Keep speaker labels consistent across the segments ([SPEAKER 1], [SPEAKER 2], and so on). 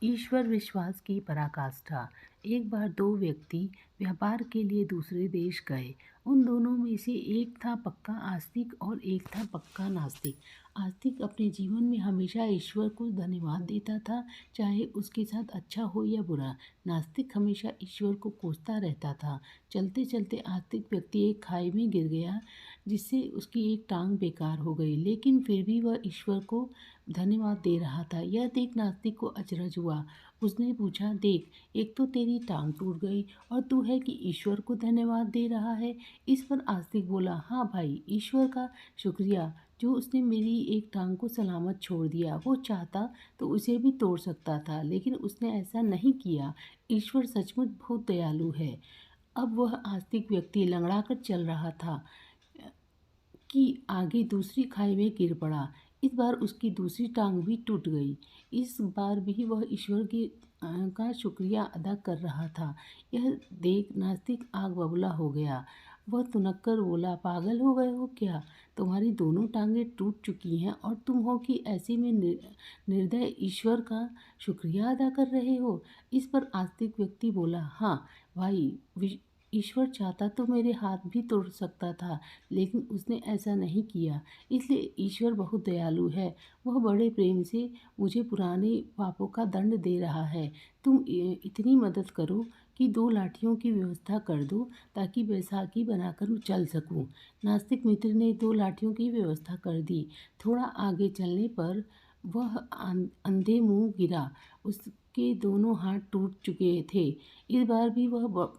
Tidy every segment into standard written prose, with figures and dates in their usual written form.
[SPEAKER 1] ईश्वर विश्वास की पराकाष्ठा। एक बार दो व्यक्ति व्यापार के लिए दूसरे देश गए। उन दोनों में से एक था पक्का आस्तिक और एक था पक्का नास्तिक। आस्तिक अपने जीवन में हमेशा ईश्वर को धन्यवाद देता था, चाहे उसके साथ अच्छा हो या बुरा। नास्तिक हमेशा ईश्वर को कोसता रहता था। चलते चलते आस्तिक व्यक्ति एक खाई में गिर गया, जिससे उसकी एक टांग बेकार हो गई, लेकिन फिर भी वह ईश्वर को धन्यवाद दे रहा था। यह देख नास्तिक को अचरज हुआ। उसने पूछा, देख, एक तो तेरी टांग टूट गई और तू है कि ईश्वर को धन्यवाद दे रहा है। इस पर आस्तिक बोला, हाँ भाई, ईश्वर का शुक्रिया जो उसने मेरी एक टांग को सलामत छोड़ दिया। वो चाहता तो उसे भी तोड़ सकता था, लेकिन उसने ऐसा नहीं किया। ईश्वर सचमुच बहुत दयालु है। अब वह आस्तिक व्यक्ति लंगड़ा कर चल रहा था कि आगे दूसरी खाई में गिर पड़ा। इस बार उसकी दूसरी टांग भी टूट गई। इस बार भी वह ईश्वर का शुक्रिया अदा कर रहा था। यह देख नास्तिक आग बबूला हो गया। वह तुनक कर बोला, पागल हो गए हो क्या? तुम्हारी दोनों टांगें टूट चुकी हैं और तुम हो कि ऐसे में निर्दय ईश्वर का शुक्रिया अदा कर रहे हो। इस पर आस्तिक व्यक्ति बोला, हाँ भाई, ईश्वर चाहता तो मेरे हाथ भी तोड़ सकता था, लेकिन उसने ऐसा नहीं किया। इसलिए ईश्वर बहुत दयालु है। वह बड़े प्रेम से मुझे पुराने पापों का दंड दे रहा है। तुम इतनी मदद करो कि दो लाठियों की व्यवस्था कर दो, ताकि बैसाखी बनाकर चल सकूं। नास्तिक मित्र ने दो लाठियों की व्यवस्था कर दी। थोड़ा आगे चलने पर वह अंधे मुंह गिरा। उसके दोनों हाथ टूट चुके थे। इस बार भी वह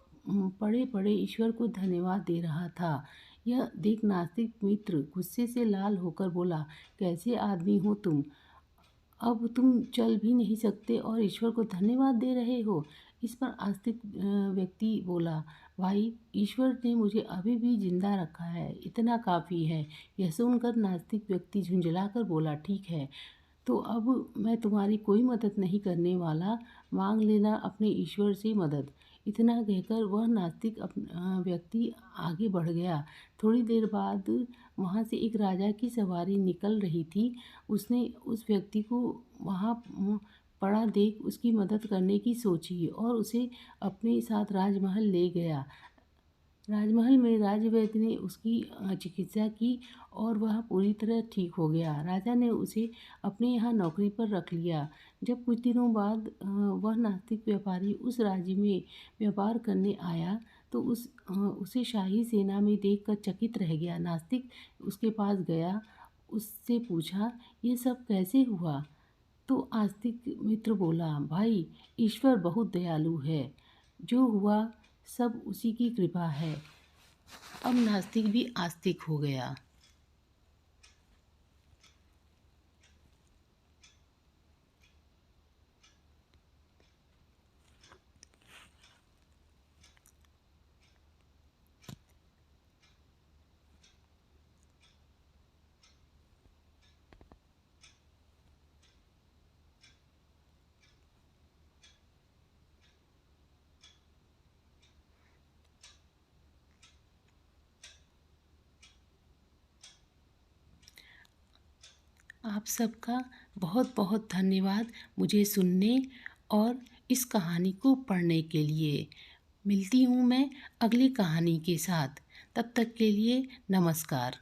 [SPEAKER 1] पड़े पड़े ईश्वर को धन्यवाद दे रहा था। यह देख नास्तिक मित्र गुस्से से लाल होकर बोला, कैसे आदमी हो तुम? अब तुम चल भी नहीं सकते और ईश्वर को धन्यवाद दे रहे हो। इस पर आस्तिक व्यक्ति बोला, भाई, ईश्वर ने मुझे अभी भी जिंदा रखा है, इतना काफ़ी है। यह सुनकर नास्तिक व्यक्ति झुंझला कर बोला, ठीक है, तो अब मैं तुम्हारी कोई मदद नहीं करने वाला। मांग लेना अपने ईश्वर से मदद। इतना कहकर वह नास्तिक व्यक्ति आगे बढ़ गया। थोड़ी देर बाद वहाँ से एक राजा की सवारी निकल रही थी। उसने उस व्यक्ति को वहाँ पड़ा देख उसकी मदद करने की सोची और उसे अपने साथ राजमहल ले गया। राजमहल में राजवैद्य ने उसकी चिकित्सा की और वह पूरी तरह ठीक हो गया। राजा ने उसे अपने यहाँ नौकरी पर रख लिया। जब कुछ दिनों बाद वह नास्तिक व्यापारी उस राज्य में व्यापार करने आया तो उसे शाही सेना में देखकर चकित रह गया। नास्तिक उसके पास गया, उससे पूछा, ये सब कैसे हुआ? तो आस्तिक मित्र बोला, भाई, ईश्वर बहुत दयालु है। जो हुआ सब उसी की कृपा है। अब नास्तिक भी आस्तिक हो गया। आप सबका बहुत बहुत धन्यवाद मुझे सुनने और इस कहानी को पढ़ने के लिए। मिलती हूँ मैं अगली कहानी के साथ। तब तक के लिए नमस्कार।